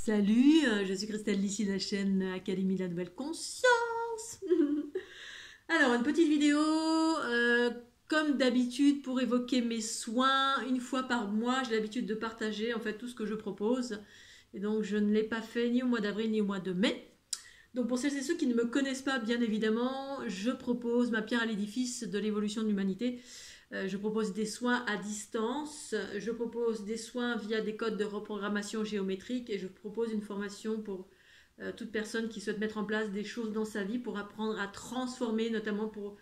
Salut, je suis Christelle, d'ici la chaîne Académie de la Nouvelle Conscience. Alors, une petite vidéo, comme d'habitude, pour évoquer mes soins. Une fois par mois, j'ai l'habitude de partager en fait tout ce que je propose. Et donc, je ne l'ai pas fait ni au mois d'avril ni au mois de mai. Donc, pour celles et ceux qui ne me connaissent pas, bien évidemment, je propose ma pierre à l'édifice de l'évolution de l'humanité. Je propose des soins à distance, je propose des soins via des codes de reprogrammation géométrique et je propose une formation pour toute personne qui souhaite mettre en place des choses dans sa vie pour apprendre à transformer, notamment pour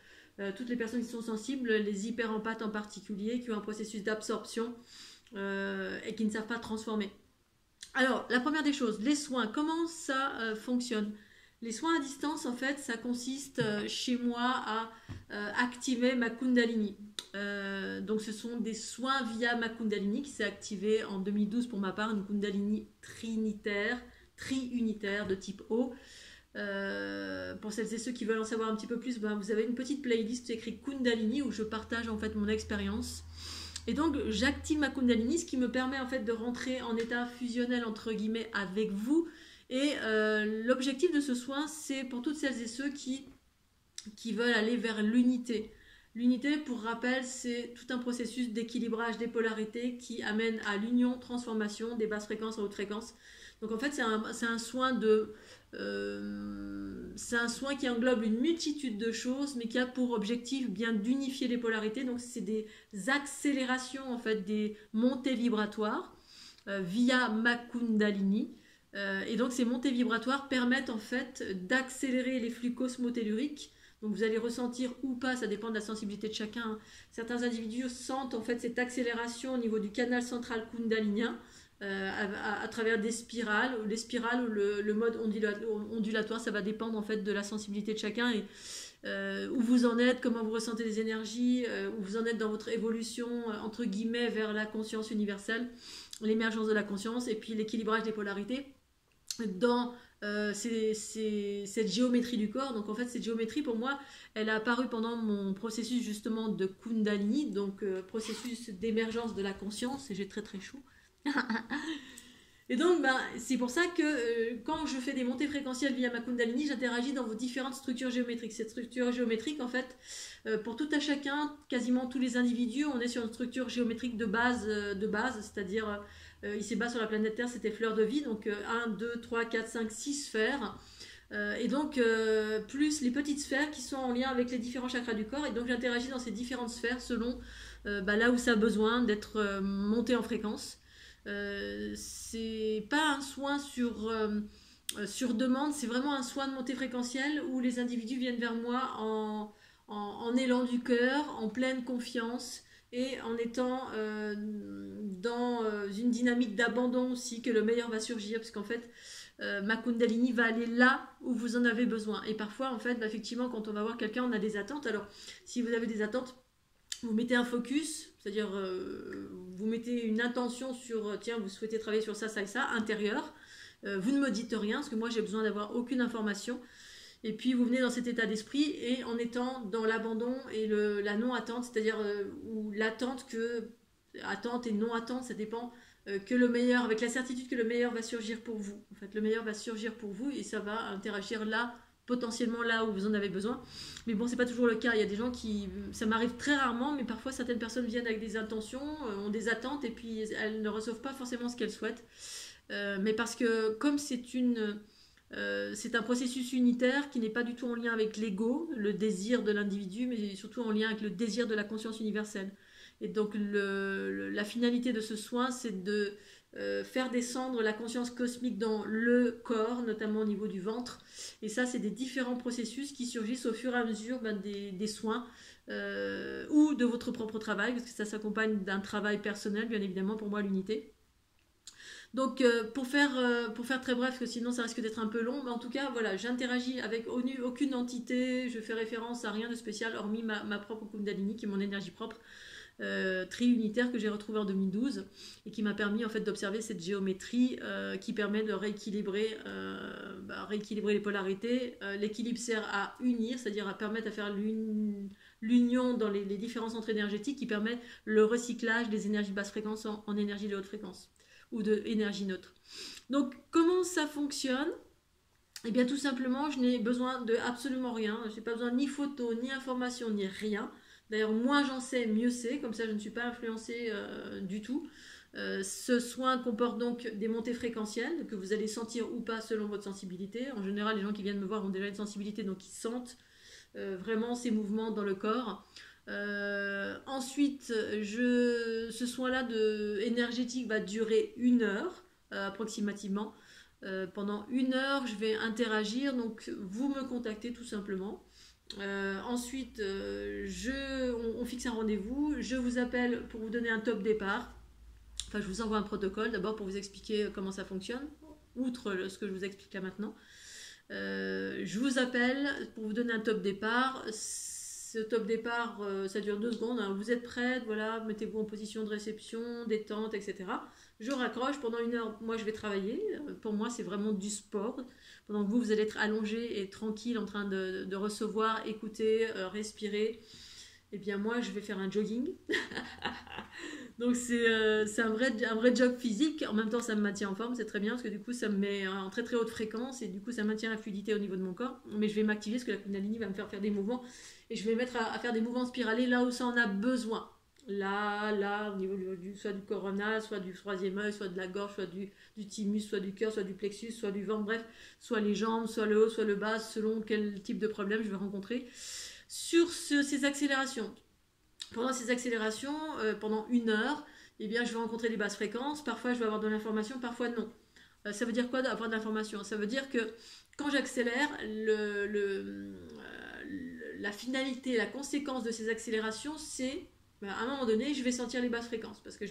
toutes les personnes qui sont sensibles, les hyper-empathes en particulier, qui ont un processus d'absorption et qui ne savent pas transformer. Alors, la première des choses, les soins, comment ça fonctionne? Les soins à distance, en fait, ça consiste chez moi à activer ma Kundalini. Donc, ce sont des soins via ma Kundalini qui s'est activée en 2012 pour ma part, une Kundalini triunitaire de type O. Pour celles et ceux qui veulent en savoir un petit peu plus, vous avez une petite playlist écrite Kundalini où je partage en fait mon expérience. Et donc j'active ma Kundalini, ce qui me permet en fait de rentrer en état fusionnel entre guillemets avec vous. Et l'objectif de ce soin, c'est pour toutes celles et ceux qui veulent aller vers l'unité. L'unité, pour rappel, c'est tout un processus d'équilibrage des polarités qui amène à l'union, transformation des basses fréquences en hautes fréquences. Donc en fait, c'est un soin qui englobe une multitude de choses, mais qui a pour objectif bien d'unifier les polarités. Donc c'est des accélérations, en fait, des montées vibratoires via ma Kundalini. Et donc ces montées vibratoires permettent en fait d'accélérer les flux cosmotelluriques. Donc vous allez ressentir ou pas, ça dépend de la sensibilité de chacun. Certains individus sentent en fait cette accélération au niveau du canal central kundalinien à travers des spirales. Les spirales ou le mode ondulatoire, ça va dépendre en fait de la sensibilité de chacun et où vous en êtes, comment vous ressentez les énergies, où vous en êtes dans votre évolution entre guillemets vers la conscience universelle, l'émergence de la conscience et puis l'équilibrage des polarités dans cette géométrie du corps. Donc en fait cette géométrie pour moi elle a apparu pendant mon processus justement de Kundalini, donc processus d'émergence de la conscience, et j'ai très très chaud. Et donc c'est pour ça que quand je fais des montées fréquentielles via ma Kundalini, j'interagis dans vos différentes structures géométriques. Cette structure géométrique en fait pour tout à chacun, quasiment tous les individus, on est sur une structure géométrique de base, c'est-à-dire ici-bas sur la planète Terre, c'était fleur de vie, donc 1, 2, 3, 4, 5, 6 sphères. Et donc, plus les petites sphères qui sont en lien avec les différents chakras du corps. Et donc, j'interagis dans ces différentes sphères selon là où ça a besoin d'être monté en fréquence. C'est pas un soin sur demande, c'est vraiment un soin de montée fréquentielle où les individus viennent vers moi en élan du cœur, en pleine confiance et en étant dans une dynamique d'abandon aussi, que le meilleur va surgir, parce qu'en fait ma Kundalini va aller là où vous en avez besoin. Et parfois en fait effectivement quand on va voir quelqu'un on a des attentes. Alors si vous avez des attentes, vous mettez un focus, c'est-à-dire vous mettez une intention sur tiens vous souhaitez travailler sur ça, ça et ça, intérieur. Vous ne me dites rien parce que moi j'ai besoin d'avoir aucune information. Et puis vous venez dans cet état d'esprit et en étant dans l'abandon et la non-attente, c'est-à-dire ou l'attente attente et non-attente, ça dépend que le meilleur, avec la certitude que le meilleur va surgir pour vous. En fait, le meilleur va surgir pour vous et ça va interagir là, potentiellement là où vous en avez besoin. Mais bon, c'est pas toujours le cas. Il y a des gens ça m'arrive très rarement, mais parfois certaines personnes viennent avec des intentions, ont des attentes et puis elles ne reçoivent pas forcément ce qu'elles souhaitent. Mais parce que comme c'est un processus unitaire qui n'est pas du tout en lien avec l'ego, le désir de l'individu, mais surtout en lien avec le désir de la conscience universelle. Et donc la finalité de ce soin, c'est de faire descendre la conscience cosmique dans le corps, notamment au niveau du ventre. Et ça, c'est des différents processus qui surgissent au fur et à mesure des soins ou de votre propre travail, parce que ça s'accompagne d'un travail personnel, bien évidemment, pour moi, l'unité. Donc pour faire très bref, parce que sinon ça risque d'être un peu long, mais en tout cas voilà, j'interagis avec aucune entité, je fais référence à rien de spécial hormis ma propre Kundalini qui est mon énergie propre triunitaire que j'ai retrouvée en 2012 et qui m'a permis en fait d'observer cette géométrie qui permet de rééquilibrer les polarités. L'équilibre sert à unir, c'est-à-dire à permettre à faire l'union dans les différents centres énergétiques qui permet le recyclage des énergies basse fréquence en énergie de haute fréquence. ou de énergie neutre. Donc, comment ça fonctionne? Eh bien, tout simplement, je n'ai besoin de absolument rien. Je n'ai pas besoin ni photo, ni information, ni rien. D'ailleurs, moins j'en sais, mieux c'est. Comme ça, je ne suis pas influencée du tout. Ce soin comporte donc des montées fréquentielles que vous allez sentir ou pas selon votre sensibilité. En général, les gens qui viennent me voir ont déjà une sensibilité, donc ils sentent vraiment ces mouvements dans le corps. Ensuite, ce soin-là énergétique va durer 1 heure approximativement. Pendant 1 heure, je vais interagir, donc vous me contactez tout simplement. Ensuite, on fixe un rendez-vous, je vous appelle pour vous donner un top départ. Enfin, je vous envoie un protocole d'abord pour vous expliquer comment ça fonctionne, outre ce que je vous explique là maintenant. Je vous appelle pour vous donner un top départ. Ce top départ, ça dure 2 secondes. Hein. Vous êtes prête, voilà, mettez-vous en position de réception, détente, etc. Je raccroche pendant 1 heure. Moi, je vais travailler. Pour moi, c'est vraiment du sport. Pendant que vous allez être allongé et tranquille en train de recevoir, écouter, respirer. Eh bien, moi, je vais faire un jogging. Donc, c'est un vrai job physique. En même temps, ça me maintient en forme. C'est très bien parce que du coup, ça me met en très très haute fréquence et du coup, ça maintient la fluidité au niveau de mon corps. Mais je vais m'activer parce que la Kundalini va me faire des mouvements et je vais mettre à faire des mouvements spiralés là où ça en a besoin. Là, au niveau soit du coronal, soit du 3e œil, soit de la gorge, soit du thymus, soit du cœur, soit du plexus, soit du ventre, bref, soit les jambes, soit le haut, soit le bas, selon quel type de problème je vais rencontrer. Sur ces accélérations, pendant ces accélérations, pendant 1 heure, eh bien, je vais rencontrer des basses fréquences, parfois je vais avoir de l'information, parfois non. Ça veut dire quoi d'avoir de l'information? Ça veut dire que quand j'accélère, la finalité, la conséquence de ces accélérations, c'est à un moment donné, je vais sentir les basses fréquences parce que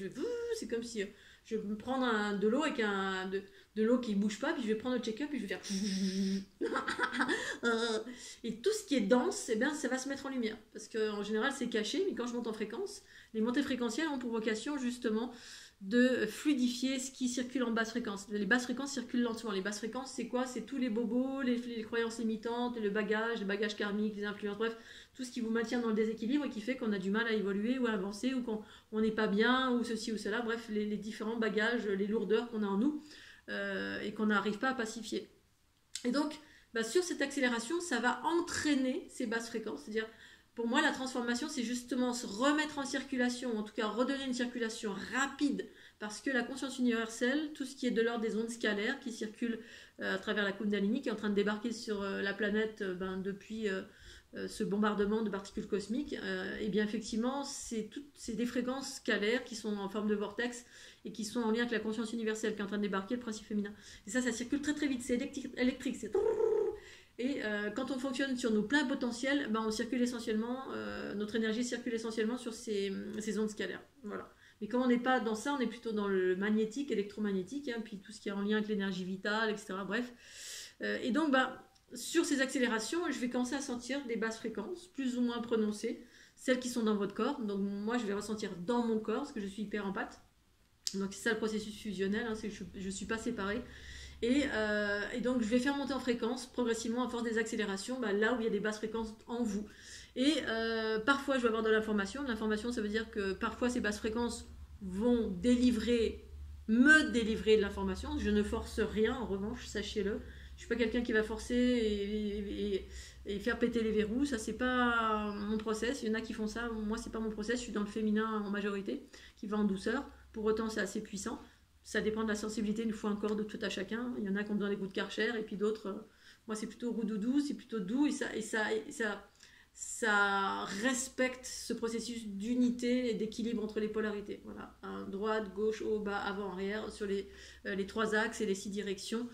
c'est comme si je vais me prendre de l'eau avec de l'eau qui ne bouge pas, puis je vais prendre le check-up et je vais faire et tout ce qui est dense, eh bien, ça va se mettre en lumière parce qu'en général c'est caché, mais quand je monte en fréquence, les montées fréquentielles ont pour vocation justement de fluidifier ce qui circule en basse fréquence. Les basses fréquences circulent lentement. Les basses fréquences, c'est quoi? C'est tous les bobos, les croyances limitantes, les bagages karmiques, les influences, bref, tout ce qui vous maintient dans le déséquilibre et qui fait qu'on a du mal à évoluer ou à avancer ou qu'on n'est pas bien ou ceci ou cela, bref, les différents bagages, les lourdeurs qu'on a en nous et qu'on n'arrive pas à pacifier. Et donc, sur cette accélération, ça va entraîner ces basses fréquences, c'est-à-dire pour moi, la transformation, c'est justement se remettre en circulation, en tout cas redonner une circulation rapide, parce que la conscience universelle, tout ce qui est de l'ordre des ondes scalaires qui circulent à travers la Kundalini, qui est en train de débarquer sur la planète depuis ce bombardement de particules cosmiques, et bien effectivement, c'est des fréquences scalaires qui sont en forme de vortex et qui sont en lien avec la conscience universelle qui est en train de débarquer, le principe féminin. Et ça circule très très vite, c'est électrique, c'est... Et quand on fonctionne sur nos pleins potentiels, on circule essentiellement, notre énergie circule essentiellement sur ces ondes scalaires. Voilà. Mais quand on n'est pas dans ça, on est plutôt dans le magnétique, électromagnétique, hein, puis tout ce qui est en lien avec l'énergie vitale, etc. Bref. Et donc, sur ces accélérations, je vais commencer à sentir des basses fréquences, plus ou moins prononcées, celles qui sont dans votre corps. Donc moi, je vais ressentir dans mon corps, parce que je suis hyper empathe. Donc c'est ça le processus fusionnel, hein, c'est que je ne suis pas séparée. Et donc je vais faire monter en fréquence progressivement à force des accélérations, là où il y a des basses fréquences en vous. Et parfois je vais avoir de l'information. L'information, ça veut dire que parfois ces basses fréquences vont me délivrer de l'information. Je ne force rien, en revanche, sachez-le. Je ne suis pas quelqu'un qui va forcer et faire péter les verrous. Ça, c'est pas mon process. Il y en a qui font ça. Moi, c'est pas mon process. Je suis dans le féminin en majorité, qui va en douceur. Pour autant, c'est assez puissant. Ça dépend de la sensibilité, une fois encore, de tout à chacun. Il y en a qui ont besoin des coups de Karcher, et puis d'autres, moi c'est plutôt roux-doudou, c'est plutôt doux, et ça respecte ce processus d'unité et d'équilibre entre les polarités. Voilà, droite, gauche, haut, bas, avant, arrière, sur les 3 axes et les 6 directions,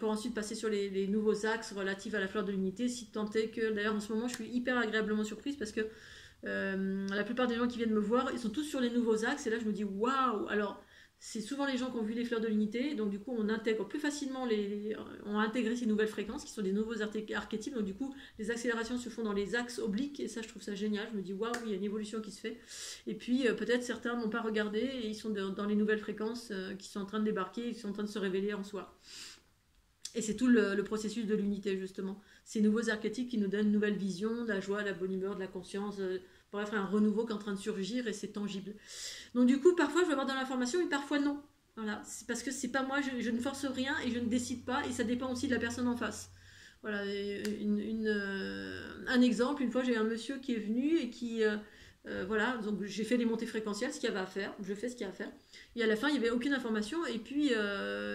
pour ensuite passer sur les nouveaux axes relatifs à la fleur de l'unité, si tant est que, d'ailleurs en ce moment je suis hyper agréablement surprise parce que la plupart des gens qui viennent me voir, ils sont tous sur les nouveaux axes, et là je me dis waouh. Alors c'est souvent les gens qui ont vu les fleurs de l'unité, donc du coup on intègre plus facilement, on a intégré ces nouvelles fréquences qui sont des nouveaux archétypes, donc du coup les accélérations se font dans les axes obliques, et ça je trouve ça génial, je me dis waouh, il y a une évolution qui se fait. Et puis peut-être certains n'ont pas regardé et ils sont dans les nouvelles fréquences qui sont en train de débarquer, ils sont en train de se révéler en soi. Et c'est tout le processus de l'unité justement, ces nouveaux archétypes qui nous donnent une nouvelle vision, de la joie, de la bonne humeur, de la conscience, bref, un renouveau qui est en train de surgir, et c'est tangible. Donc du coup, parfois je vais avoir de l'information, mais parfois non. Voilà, c'est parce que c'est pas moi, je ne force rien et je ne décide pas, et ça dépend aussi de la personne en face. Voilà, un exemple, une fois j'ai un monsieur qui est venu et qui, voilà, donc j'ai fait les montées fréquentielles, ce qu'il y avait à faire, je fais ce qu'il y a à faire, et à la fin il n'y avait aucune information, et puis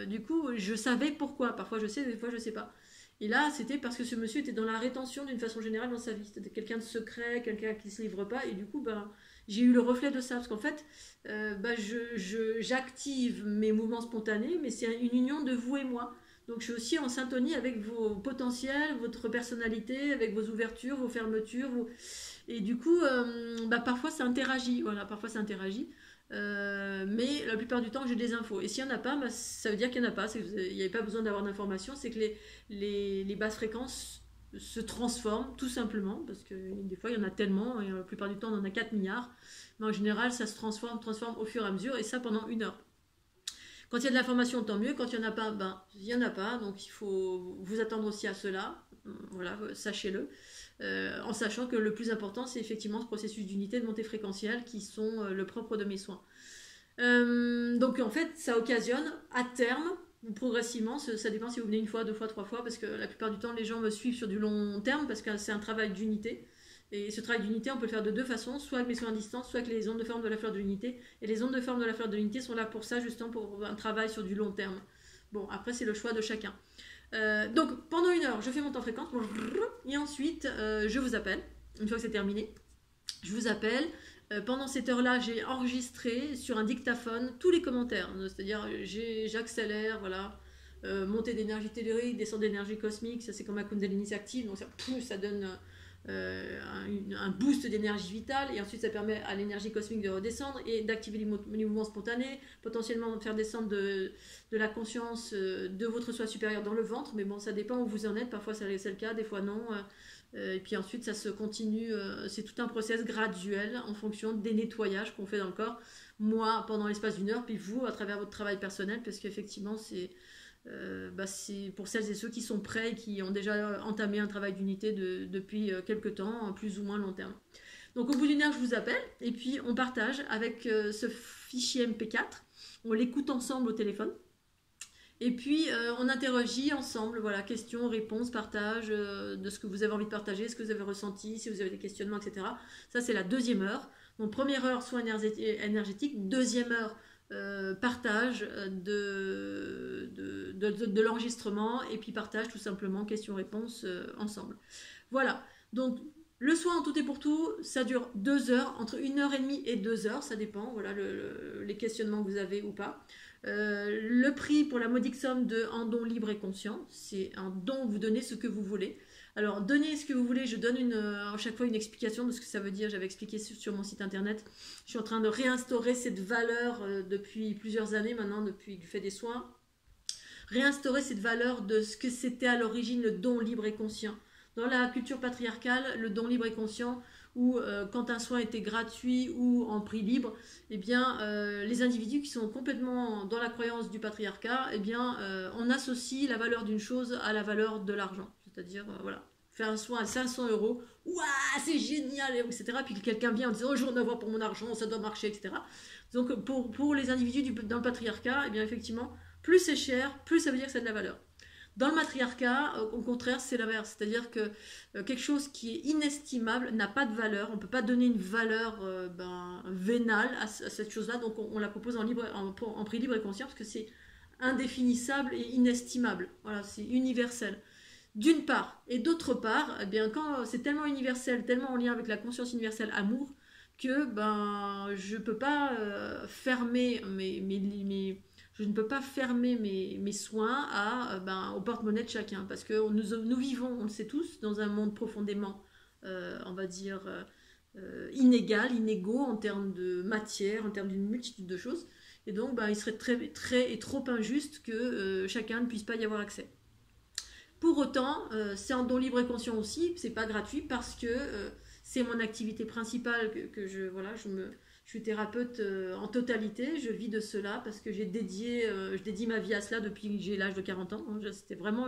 du coup je savais pourquoi, parfois je sais, des fois je sais pas. Et là c'était parce que ce monsieur était dans la rétention d'une façon générale dans sa vie, c'était quelqu'un de secret, quelqu'un qui se livre pas, et du coup ben, j'ai eu le reflet de ça, parce qu'en fait bah, j'active mes mouvements spontanés, mais c'est une union de vous et moi. Donc je suis aussi en syntonie avec vos potentiels, votre personnalité, avec vos ouvertures, vos fermetures. Et du coup, bah, parfois ça interagit. Voilà, parfois ça interagit. Mais la plupart du temps, j'ai des infos. Et s'il n'y en a pas, bah, ça veut dire qu'il n'y en a pas. Il n'y avait pas besoin d'avoir d'informations. C'est que les basses fréquences se transforment tout simplement. Parce que des fois, il y en a tellement. Et la plupart du temps, on en a 4 milliards. Mais en général, ça se transforme au fur et à mesure. Et ça pendant 1 heure. Quand il y a de l'information, tant mieux. Quand il n'y en a pas, ben, il n'y en a pas. Donc il faut vous attendre aussi à cela. Voilà, sachez-le. En sachant que le plus important, c'est effectivement ce processus d'unité, de montée fréquentielle qui sont le propre de mes soins. Donc en fait, ça occasionne à terme, progressivement, ça dépend si vous venez 1 fois, 2 fois, 3 fois, parce que la plupart du temps, les gens me suivent sur du long terme, parce que c'est un travail d'unité. Et ce travail d'unité, on peut le faire de 2 façons, soit avec mes soins à distance, soit avec les ondes de forme de la fleur de l'unité. Et les ondes de forme de la fleur de l'unité sont là pour ça, justement pour un travail sur du long terme. Bon, après, c'est le choix de chacun. Donc, pendant 1 heure, je fais mon temps fréquence, et ensuite, je vous appelle. Une fois que c'est terminé, je vous appelle. Pendant cette heure-là, j'ai enregistré sur un dictaphone tous les commentaires. C'est-à-dire, j'accélère, voilà. Montée d'énergie tellurique, descente d'énergie cosmique, ça c'est comme la Kundalini s'active, donc ça donne un boost d'énergie vitale, et ensuite ça permet à l'énergie cosmique de redescendre et d'activer les mouvements spontanés, potentiellement de faire descendre de la conscience de votre soi supérieur dans le ventre, mais bon, ça dépend où vous en êtes, parfois c'est le cas, des fois non. Et puis ensuite ça se continue, c'est tout un process graduel en fonction des nettoyages qu'on fait dans le corps, moi pendant l'espace d'1 heure, puis vous à travers votre travail personnel, parce qu'effectivement c'est pour celles et ceux qui sont prêts et qui ont déjà entamé un travail d'unité depuis quelques temps, en plus ou moins long terme. Donc au bout d'1 heure, je vous appelle et puis on partage avec ce fichier MP4, on l'écoute ensemble au téléphone. Et puis on interagit ensemble, voilà, questions, réponses, partage de ce que vous avez envie de partager, ce que vous avez ressenti, si vous avez des questionnements, etc. Ça c'est la 2e heure. Donc 1re heure, soin énergétique, 2e heure, partage de l'enregistrement, et puis partage tout simplement questions-réponses ensemble. Voilà, donc le soin en tout et pour tout, ça dure 2 heures, entre 1h30 et 2 heures, ça dépend, voilà, les questionnements que vous avez ou pas. Le prix pour la modique somme de un don libre et conscient, c'est un don, vous donnez ce que vous voulez. Alors, donnez ce que vous voulez, je donne à chaque fois une explication de ce que ça veut dire, j'avais expliqué sur mon site internet. Je suis en train de réinstaurer cette valeur depuis plusieurs années maintenant, depuis du fait des soins. Réinstaurer cette valeur de ce que c'était à l'origine le don libre et conscient. Dans la culture patriarcale, le don libre et conscient, où quand un soin était gratuit ou en prix libre, eh bien, les individus qui sont complètement dans la croyance du patriarcat, eh bien, on associe la valeur d'une chose à la valeur de l'argent. C'est-à-dire, voilà, faire un soin à 500 €, ouah, c'est génial, etc. Puis quelqu'un vient en disant, oh, je vais en avoir pour mon argent, ça doit marcher, etc. Donc, pour les individus dans le patriarcat, eh bien, effectivement, plus c'est cher, plus ça veut dire que c'est de la valeur. Dans le matriarcat, au contraire, c'est l'inverse. C'est-à-dire que quelque chose qui est inestimable n'a pas de valeur. On ne peut pas donner une valeur vénale à cette chose-là. Donc on la propose en prix libre et conscient, parce que c'est indéfinissable et inestimable. Voilà, c'est universel. D'une part. Et d'autre part, eh bien, quand c'est tellement universel, tellement en lien avec la conscience universelle amour, que je ne peux pas fermer je ne peux pas fermer mes soins au porte-monnaie de chacun, parce que nous vivons, on le sait tous, dans un monde profondément, on va dire, inégaux en termes de matière, en termes d'une multitude de choses, et donc il serait trop injuste que chacun ne puisse pas y avoir accès. Pour autant, c'est en don libre et conscient aussi, c'est pas gratuit, parce que c'est mon activité principale, que je Je suis thérapeute en totalité, je vis de cela parce que je dédie ma vie à cela depuis que j'ai l'âge de 40 ans. C'était vraiment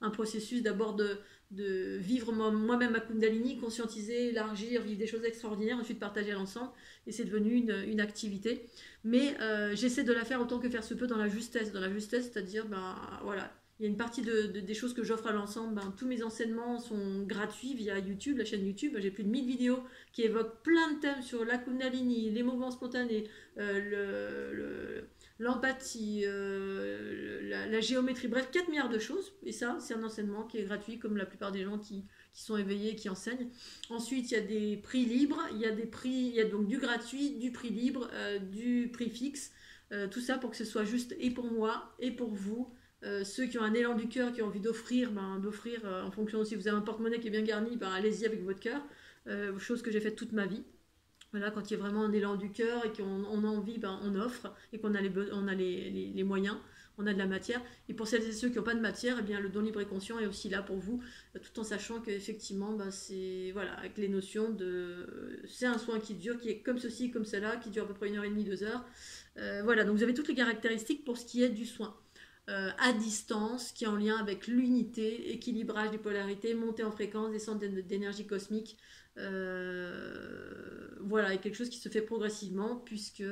un processus d'abord de vivre moi-même ma Kundalini, conscientiser, élargir, vivre des choses extraordinaires, ensuite partager à l'ensemble. Et c'est devenu une activité. Mais j'essaie de la faire autant que faire se peut dans la justesse. Dans la justesse, c'est-à-dire, ben, voilà, il y a une partie des choses que j'offre à l'ensemble. Ben, tous mes enseignements sont gratuits via YouTube, la chaîne YouTube. J'ai plus de 1000 vidéos qui évoquent plein de thèmes sur la Kundalini, les mouvements spontanés, l'empathie, la géométrie, bref, 4 milliards de choses. Et ça, c'est un enseignement qui est gratuit, comme la plupart des gens qui sont éveillés, qui enseignent. Ensuite, il y a des prix libres, il y a donc du gratuit, du prix libre, du prix fixe. Tout ça pour que ce soit juste et pour moi et pour vous. Ceux qui ont un élan du cœur, qui ont envie d'offrir, en fonction, si vous avez un porte-monnaie qui est bien garni, ben, allez-y avec votre cœur. Chose que j'ai faite toute ma vie. Voilà, quand il y a vraiment un élan du cœur et qu'on a envie, ben, on offre et qu'on a les moyens, on a de la matière. Et pour celles et ceux qui n'ont pas de matière, eh bien, le don libre et conscient est aussi là pour vous, tout en sachant qu'effectivement, ben, c'est voilà, avec les notions c'est un soin qui dure, qui est comme ceci, comme cela, qui dure à peu près 1h30, 2 heures. Voilà, donc vous avez toutes les caractéristiques pour ce qui est du soin. À distance, qui est en lien avec l'unité, équilibrage des polarités, montée en fréquence, descente d'énergie cosmique. Voilà, et quelque chose qui se fait progressivement, puisque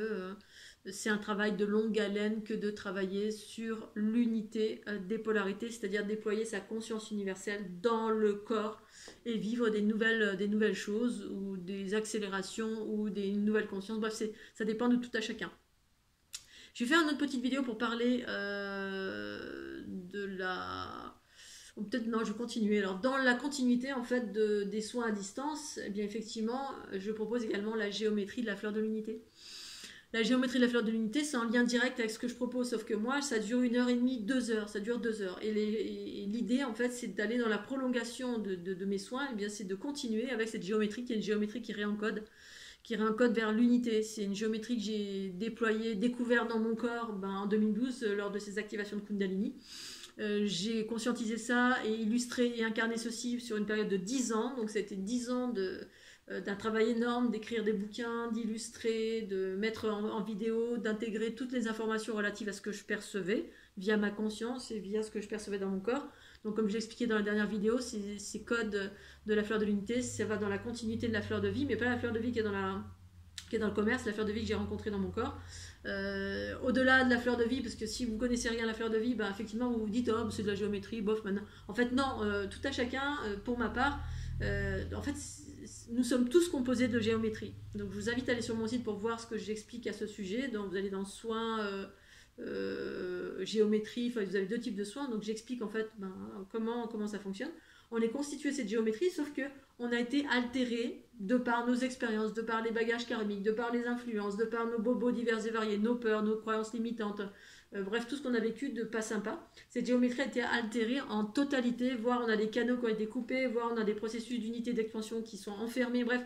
c'est un travail de longue haleine que de travailler sur l'unité des polarités, c'est-à-dire déployer sa conscience universelle dans le corps et vivre des nouvelles choses, ou des accélérations, ou des nouvelles consciences. Bref, ça dépend de tout à chacun. Je vais faire une autre petite vidéo pour parler de la... Ou peut-être non, je vais continuer. Alors, dans la continuité en fait des soins à distance, eh bien effectivement, je propose également la géométrie de la fleur de l'unité. La géométrie de la fleur de l'unité, c'est en lien direct avec ce que je propose, sauf que moi, ça dure 1h30, 2 heures, ça dure 2 heures. Et l'idée, en fait, c'est d'aller dans la prolongation de mes soins, eh bien c'est de continuer avec cette géométrie qui est une géométrie qui réencode vers l'unité. C'est une géométrie que j'ai découverte dans mon corps en 2012 lors de ces activations de Kundalini. J'ai conscientisé ça et illustré et incarné ceci sur une période de 10 ans. Donc ça a été 10 ans d'un travail énorme, d'écrire des bouquins, d'illustrer, de mettre en vidéo, d'intégrer toutes les informations relatives à ce que je percevais via ma conscience et via ce que je percevais dans mon corps. Donc comme je l'ai expliqué dans la dernière vidéo, ces codes de la fleur de l'unité, ça va dans la continuité de la fleur de vie, mais pas la fleur de vie qui est dans le commerce, la fleur de vie que j'ai rencontrée dans mon corps. Au-delà de la fleur de vie, parce que si vous connaissez rien à la fleur de vie, ben, effectivement vous vous dites oh c'est de la géométrie, bof maintenant. En fait non, tout à chacun, pour ma part, en fait nous sommes tous composés de géométrie. Donc je vous invite à aller sur mon site pour voir ce que j'explique à ce sujet. Donc vous allez dans soins, géométrie, enfin vous avez 2 types de soins, donc j'explique en fait comment ça fonctionne. On est constitué de cette géométrie, sauf que on a été altéré de par nos expériences, de par les bagages karmiques, de par les influences, de par nos bobos divers et variés, nos peurs, nos croyances limitantes, bref, tout ce qu'on a vécu de pas sympa. Cette géométrie a été altérée en totalité, voire on a des canaux qui ont été coupés, voire on a des processus d'unité d'expansion qui sont enfermés, bref.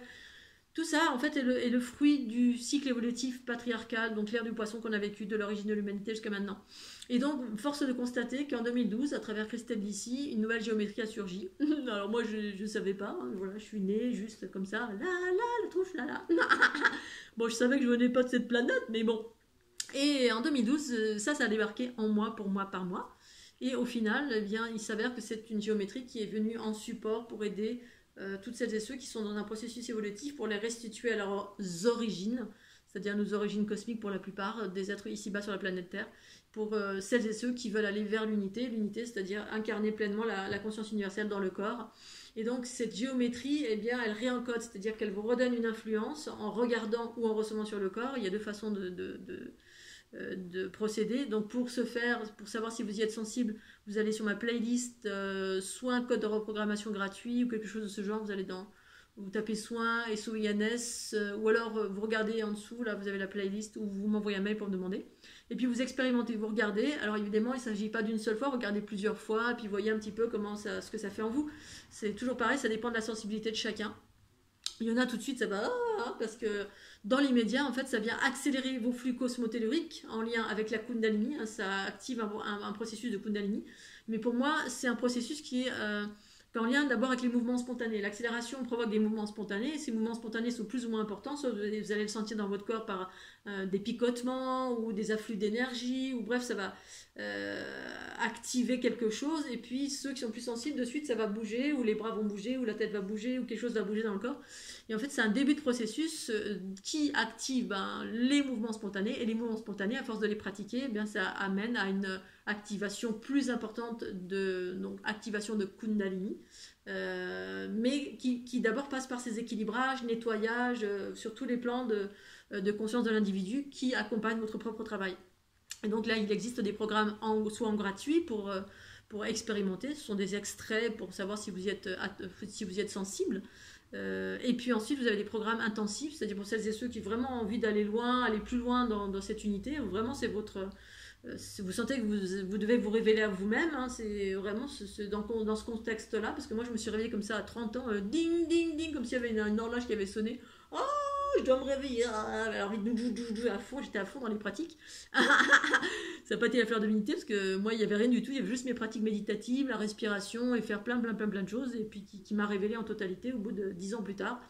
Tout ça, en fait, est le fruit du cycle évolutif patriarcal, donc l'ère du poisson qu'on a vécu de l'origine de l'humanité jusqu'à maintenant. Et donc, force de constater qu'en 2012, à travers Christelle d'ici, une nouvelle géométrie a surgi. Alors moi, je ne savais pas, hein, voilà, je suis née juste comme ça, la tronche, là. Bon, je savais que je venais pas de cette planète, mais bon. Et en 2012, ça a débarqué en moi, pour moi, par mois. Et au final, eh bien, il s'avère que c'est une géométrie qui est venue en support pour aider toutes celles et ceux qui sont dans un processus évolutif pour les restituer à leurs origines, c'est-à-dire nos origines cosmiques pour la plupart, des êtres ici-bas sur la planète Terre, pour celles et ceux qui veulent aller vers l'unité, c'est-à-dire incarner pleinement la conscience universelle dans le corps. Et donc cette géométrie, eh bien, elle réencode, c'est-à-dire qu'elle vous redonne une influence en regardant ou en recevant sur le corps. Il y a 2 façons de procéder. Donc pour savoir si vous y êtes sensible, vous allez sur ma playlist soit un code de reprogrammation gratuit ou quelque chose de ce genre, vous tapez soins et SOIANES, ou alors vous regardez en dessous, là vous avez la playlist, ou vous m'envoyez un mail pour me demander. Et puis vous expérimentez, vous regardez. Alors évidemment, il ne s'agit pas d'une seule fois, regardez plusieurs fois, et puis voyez un petit peu ce que ça fait en vous. C'est toujours pareil, ça dépend de la sensibilité de chacun. Il y en a tout de suite, ça va, parce que dans l'immédiat, en fait, ça vient accélérer vos flux cosmotelluriques en lien avec la Kundalini, ça active un processus de Kundalini. Mais pour moi, c'est un processus qui est qui est en lien d'abord avec les mouvements spontanés. L'accélération provoque des mouvements spontanés. Ces mouvements spontanés sont plus ou moins importants. Soit vous allez le sentir dans votre corps par des picotements ou des afflux d'énergie, ou bref, ça va activer quelque chose. Et puis ceux qui sont plus sensibles, de suite, ça va bouger, ou les bras vont bouger, ou la tête va bouger, ou quelque chose va bouger dans le corps. Et en fait, c'est un début de processus qui active les mouvements spontanés. Et les mouvements spontanés, à force de les pratiquer, ça amène à une activation plus importante donc activation de Kundalini, mais qui d'abord passe par ces équilibrages, nettoyages, sur tous les plans de conscience de l'individu qui accompagnent votre propre travail. Et donc là, il existe des programmes soit en gratuit pour expérimenter, ce sont des extraits pour savoir si vous y êtes sensible. Et puis ensuite, vous avez des programmes intensifs, c'est-à-dire pour celles et ceux qui ont vraiment envie d'aller loin, aller plus loin dans cette unité, où vraiment c'est votre... vous sentez que vous devez vous révéler à vous-même, hein, c'est vraiment dans ce contexte-là, parce que moi je me suis réveillée comme ça à 30 ans, ding, ding, ding, comme s'il y avait une horloge qui avait sonné. Oh, je dois me réveiller, alors à fond, j'étais à fond dans les pratiques. Ça n'a pas été la fleur de l'unité, parce que moi il n'y avait rien du tout, il y avait juste mes pratiques méditatives, la respiration, et faire plein de choses, et puis qui m'a révélée en totalité au bout de 10 ans plus tard.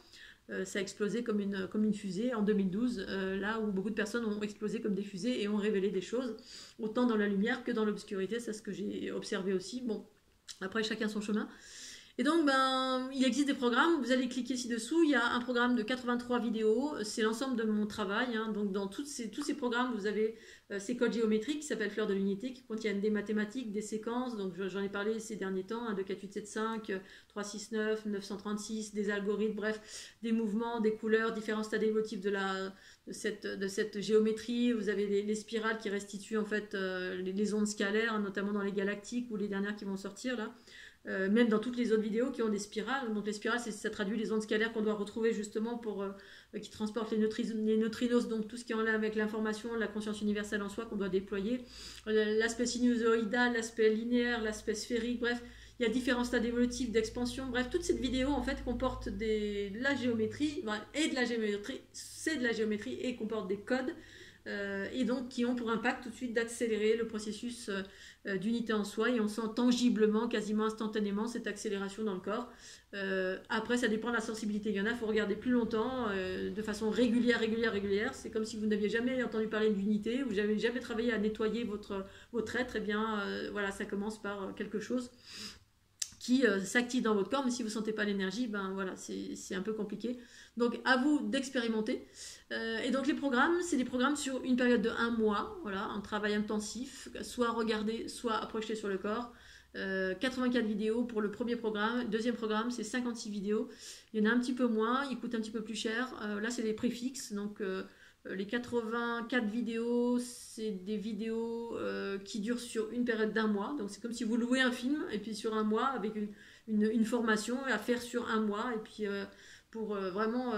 Ça a explosé comme une fusée en 2012, là où beaucoup de personnes ont explosé comme des fusées et ont révélé des choses, autant dans la lumière que dans l'obscurité, c'est ce que j'ai observé aussi. Bon, après chacun son chemin. Et donc, il existe des programmes, vous allez cliquer ci-dessous, il y a un programme de 83 vidéos, c'est l'ensemble de mon travail, hein. Donc dans tous ces programmes, vous avez ces codes géométriques qui s'appellent Fleurs de l'unité, qui contiennent des mathématiques, des séquences, donc j'en ai parlé ces derniers temps, 1, 2, 4, 8, 7, 5, 3, 6, 9, 936, des algorithmes, bref, des mouvements, des couleurs, différents stades évolutifs de cette géométrie. Vous avez les spirales qui restituent en fait les ondes scalaires, notamment dans les galactiques ou les dernières qui vont sortir là. Même dans toutes les autres vidéos qui ont des spirales. Donc les spirales, ça traduit les ondes scalaires qu'on doit retrouver justement qui transportent les neutrinos, donc tout ce qui est en lien avec l'information, la conscience universelle en soi qu'on doit déployer. L'aspect sinusoïdal, l'aspect linéaire, l'aspect sphérique, bref, il y a différents stades évolutifs d'expansion. Bref, toute cette vidéo en fait comporte de la géométrie, et de la géométrie, c'est de la géométrie et comporte des codes. Et donc qui ont pour impact tout de suite d'accélérer le processus d'unité en soi, et on sent tangiblement, quasiment instantanément cette accélération dans le corps. Après ça dépend de la sensibilité, il y en a, il faut regarder plus longtemps, de façon régulière, c'est comme si vous n'aviez jamais entendu parler d'unité, ou vous n'avez jamais travaillé à nettoyer votre être, et bien voilà, ça commence par quelque chose qui s'active dans votre corps, mais si vous ne sentez pas l'énergie, voilà, c'est un peu compliqué. Donc à vous d'expérimenter. Et donc les programmes, c'est des programmes sur une période de 1 mois, voilà, un travail intensif, soit regardé, soit approché sur le corps. 84 vidéos pour le premier programme. Deuxième programme, c'est 56 vidéos. Il y en a un petit peu moins, il coûte un petit peu plus cher. Là, c'est les préfixes, donc les 84 vidéos, c'est des vidéos qui durent sur une période d'1 mois. Donc c'est comme si vous louez un film, et puis sur 1 mois, avec une formation à faire sur 1 mois, et puis pour vraiment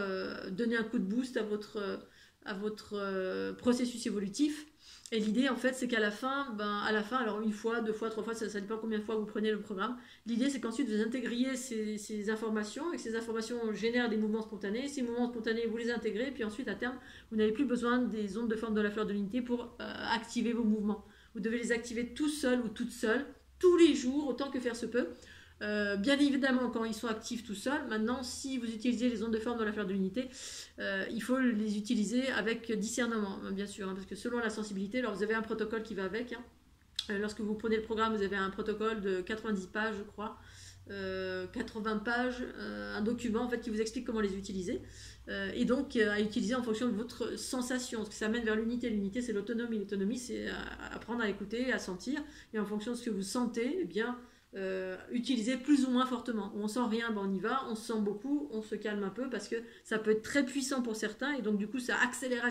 donner un coup de boost à votre processus évolutif. Et l'idée, en fait, c'est qu'à la fin, alors 1 fois, 2 fois, 3 fois, ça dépend combien de fois vous prenez le programme. L'idée, c'est qu'ensuite, vous intégriez ces informations, et que ces informations génèrent des mouvements spontanés. Ces mouvements spontanés, vous les intégrez, et puis ensuite, à terme, vous n'avez plus besoin des ondes de forme de la fleur de l'unité pour activer vos mouvements. Vous devez les activer tout seul ou toute seule, tous les jours, autant que faire se peut. Bien évidemment quand ils sont actifs tout seuls. Maintenant, si vous utilisez les ondes de forme de la fleur de l'unité, il faut les utiliser avec discernement, bien sûr, hein, parce que selon la sensibilité, alors vous avez un protocole qui va avec, hein. Lorsque vous prenez le programme, vous avez un protocole de 90 pages, je crois, 80 pages, un document en fait qui vous explique comment les utiliser, et donc à utiliser en fonction de votre sensation, parce que ça mène vers l'unité. L'unité, c'est l'autonomie. L'autonomie, c'est apprendre à écouter, à sentir, et en fonction de ce que vous sentez, eh bien utiliser plus ou moins fortement. On sent rien, on y va. On sent beaucoup, on se calme un peu, parce que ça peut être très puissant pour certains, et donc du coup ça accélère.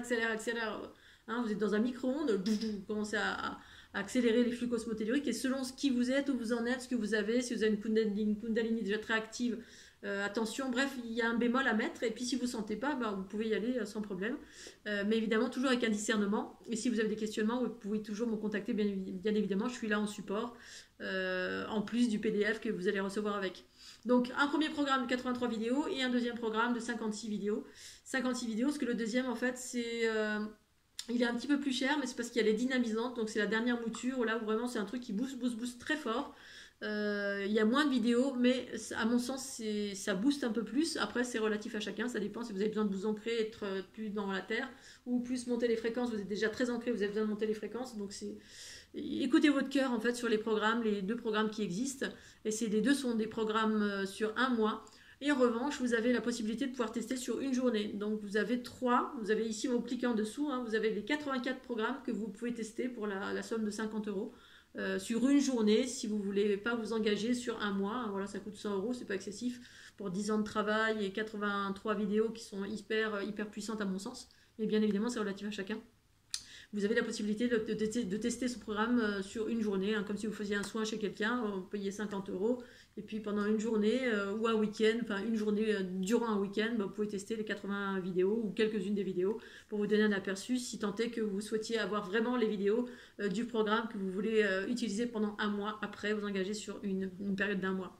Hein, vous êtes dans un micro-ondes, vous commencez à accélérer les flux cosmotelluriques, et selon ce qui vous êtes, où vous en êtes, ce que vous avez, si vous avez une Kundalini déjà très active, attention, bref, il y a un bémol à mettre, et puis si vous ne sentez pas, vous pouvez y aller sans problème, mais évidemment toujours avec un discernement. Et si vous avez des questionnements, vous pouvez toujours me contacter, bien évidemment, je suis là en support, en plus du PDF que vous allez recevoir avec. Donc un premier programme de 83 vidéos et un deuxième programme de 56 vidéos. 56 vidéos, parce que le deuxième, en fait, il est un petit peu plus cher, mais c'est parce qu'il y a les dynamisantes, donc c'est la dernière mouture, là où vraiment c'est un truc qui booste très fort. Il y a moins de vidéos, mais à mon sens, ça booste un peu plus. Après, c'est relatif à chacun, ça dépend si vous avez besoin de vous ancrer, être plus dans la terre, ou plus monter les fréquences. Vous êtes déjà très ancré, vous avez besoin de monter les fréquences. Donc, écoutez votre cœur en fait sur les programmes, les 2 programmes qui existent. Et les 2 sont des programmes sur 1 mois. Et en revanche, vous avez la possibilité de pouvoir tester sur une journée. Donc, vous avez ici vos cliquez en dessous, hein, vous avez les 84 programmes que vous pouvez tester pour la somme de 50 euros. Sur une journée, si vous ne voulez pas vous engager sur 1 mois, hein, voilà, ça coûte 100 euros, c'est pas excessif pour 10 ans de travail et 83 vidéos qui sont hyper puissantes à mon sens, mais bien évidemment c'est relatif à chacun. Vous avez la possibilité de tester ce programme sur une journée, hein, comme si vous faisiez un soin chez quelqu'un, vous payez 50 euros, et puis pendant une journée ou un week-end, enfin une journée durant un week-end, vous pouvez tester les 80 vidéos ou quelques-unes des vidéos pour vous donner un aperçu, si tant est que vous souhaitiez avoir vraiment les vidéos du programme que vous voulez utiliser pendant 1 mois, après vous engager sur une période d'1 mois.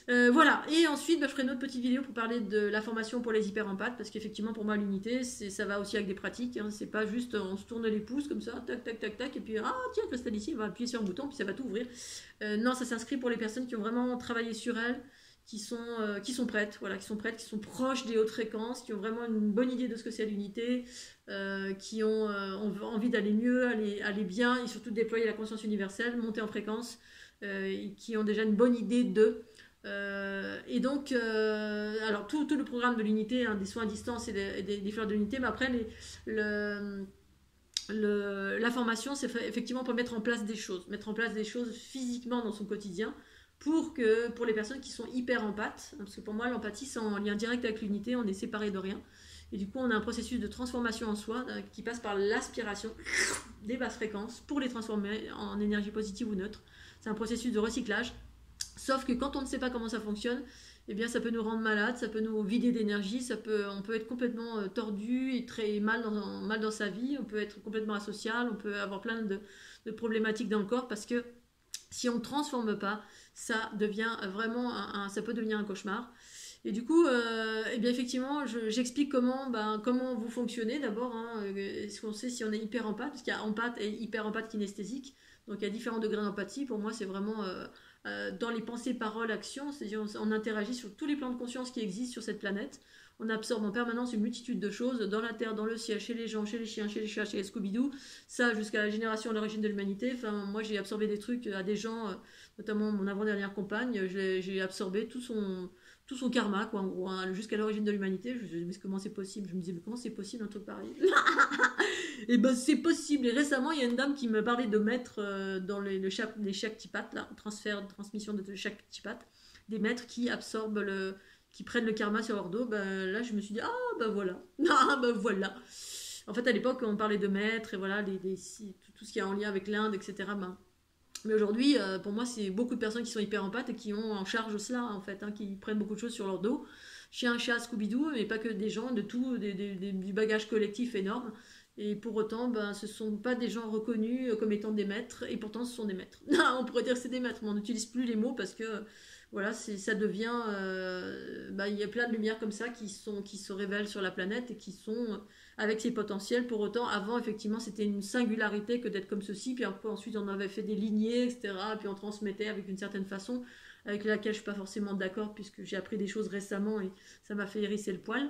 Voilà, et ensuite je ferai une autre petite vidéo pour parler de la formation pour les hyper-empathes, parce qu'effectivement pour moi l'unité ça va aussi avec des pratiques, hein, c'est pas juste on se tourne les pouces comme ça, tac tac tac tac, et puis ah tiens Cristal ici, on va appuyer sur un bouton puis ça va tout ouvrir. Non, ça s'inscrit pour les personnes qui ont vraiment travaillé sur elles, qui sont prêtes, voilà, qui sont proches des hautes fréquences, qui ont vraiment une bonne idée de ce que c'est l'unité, qui ont envie d'aller mieux, aller bien, et surtout déployer la conscience universelle, monter en fréquence, et qui ont déjà une bonne idée de... et donc, alors tout le programme de l'unité, hein, des soins à distance et des fleurs de l'unité, mais après la formation, c'est effectivement pour mettre en place des choses physiquement dans son quotidien, pour les personnes qui sont hyper empathes, parce que pour moi l'empathie c'est en lien direct avec l'unité, on est séparé de rien, et du coup on a un processus de transformation en soi qui passe par l'aspiration des basses fréquences pour les transformer en énergie positive ou neutre. C'est un processus de recyclage. Sauf que quand on ne sait pas comment ça fonctionne, eh bien ça peut nous rendre malades, ça peut nous vider d'énergie, on peut être complètement tordu et très mal dans sa vie, on peut être complètement asocial, on peut avoir plein de problématiques dans le corps, parce que si on ne transforme pas, ça devient vraiment ça peut devenir un cauchemar. Et du coup, eh bien effectivement, j'explique comment vous fonctionnez d'abord. Hein, est-ce qu'on sait si on est hyper empathe, parce qu'il y a empathe et hyper empathe kinesthésique. Donc il y a différents degrés d'empathie. Pour moi, c'est vraiment dans les pensées, paroles, actions. C'est-à-dire on interagit sur tous les plans de conscience qui existent sur cette planète. On absorbe en permanence une multitude de choses, dans la terre, dans le ciel, chez les gens, chez les chiens, chez les chats, chez les Scooby-Doo, ça jusqu'à la génération à l'origine de l'humanité. Enfin, moi j'ai absorbé des trucs à des gens, notamment mon avant-dernière compagne, j'ai absorbé tout son karma, quoi, en gros, hein, jusqu'à l'origine de l'humanité. Je me disais, mais comment c'est possible? Je me disais, mais comment c'est possible un truc pareil? Et ben c'est possible. Et récemment, il y a une dame qui me parlait de maîtres dans les Shaktipat, là, transmission de Shaktipat, des maîtres qui absorbent qui prennent le karma sur leur dos. Ben, là, je me suis dit, ah ben voilà. Ah ben voilà. En fait, à l'époque, on parlait de maîtres et voilà, tout ce qui est en lien avec l'Inde, etc. Ben, mais aujourd'hui, pour moi, c'est beaucoup de personnes qui sont hyper empathes et qui ont en charge cela, en fait, hein, qui prennent beaucoup de choses sur leur dos. Chien, chat, Scooby-Doo, mais pas que des gens, de tout, du bagage collectif énorme. Et pour autant, ce ne sont pas des gens reconnus comme étant des maîtres, et pourtant ce sont des maîtres. On pourrait dire que c'est des maîtres, mais on n'utilise plus les mots parce que voilà, ça devient... il y a plein de lumières comme ça qui se révèlent sur la planète et qui sont avec ses potentiels. Pour autant, avant, effectivement, c'était une singularité que d'être comme ceci, puis après, ensuite, on avait fait des lignées, etc., puis on transmettait avec une certaine façon, avec laquelle je ne suis pas forcément d'accord, puisque j'ai appris des choses récemment et ça m'a fait hérisser le poil.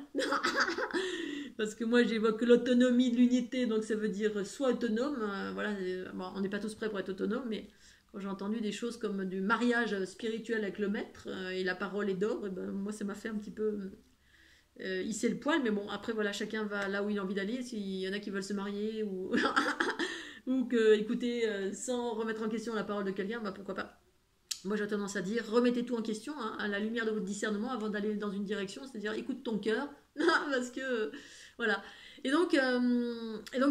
Parce que moi, j'évoque l'autonomie de l'unité, donc ça veut dire soit autonome, voilà, bon, on n'est pas tous prêts pour être autonome, mais quand j'ai entendu des choses comme du mariage spirituel avec le maître, et la parole est d'or, moi, ça m'a fait un petit peu hisser le poil, mais bon, après, voilà, chacun va là où il a envie d'aller. S'il y en a qui veulent se marier ou, ou écouter sans remettre en question la parole de quelqu'un, pourquoi pas. Moi, j'ai tendance à dire, remettez tout en question, hein, à la lumière de votre discernement avant d'aller dans une direction, c'est-à-dire écoute ton cœur, parce que, voilà. Et donc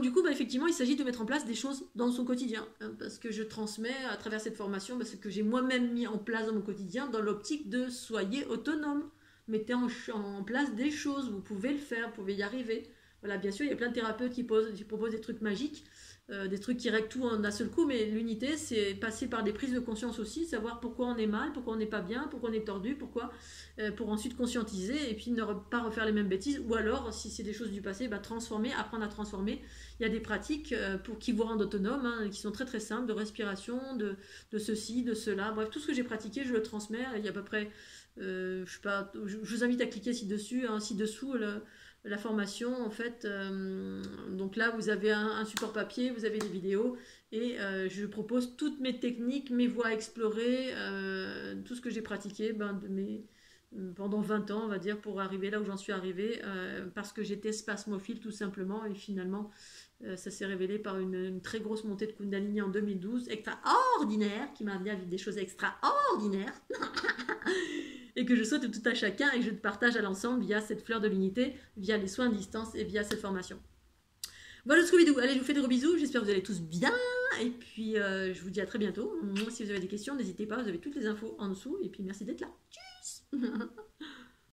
du coup, effectivement, il s'agit de mettre en place des choses dans son quotidien, hein, parce que je transmets à travers cette formation ce que j'ai moi-même mis en place dans mon quotidien, dans l'optique de soyez autonome, mettez en place des choses, vous pouvez le faire, vous pouvez y arriver. Voilà, bien sûr, il y a plein de thérapeutes qui proposent des trucs magiques, des trucs qui règlent tout d'un seul coup, mais l'unité, c'est passer par des prises de conscience aussi, savoir pourquoi on est mal, pourquoi on n'est pas bien, pourquoi on est tordu, pourquoi, pour ensuite conscientiser et puis ne pas refaire les mêmes bêtises, ou alors, si c'est des choses du passé, bah, transformer, apprendre à transformer. Il y a des pratiques qui vous rendent autonome, hein, qui sont très très simples, de respiration, de ceci, de cela, bref, tout ce que j'ai pratiqué, je le transmets, il y a à peu près, je sais pas, je vous invite à cliquer ci-dessus, hein, ci-dessous, la formation en fait, donc là vous avez un support papier, vous avez des vidéos et je propose toutes mes techniques, mes voies à explorer, tout ce que j'ai pratiqué pendant 20 ans on va dire pour arriver là où j'en suis arrivée, parce que j'étais spasmophile tout simplement et finalement ça s'est révélé par une très grosse montée de Kundalini en 2012 extraordinaire qui m'a amené à vivre des choses extraordinaires et que je souhaite tout à chacun et que je partage à l'ensemble via cette fleur de l'unité, via les soins à distance et via cette formation. Voilà Scooby-Doo, allez je vous fais de gros bisous, j'espère que vous allez tous bien et puis je vous dis à très bientôt. Si vous avez des questions, n'hésitez pas, vous avez toutes les infos en dessous et puis merci d'être là. Tchuss.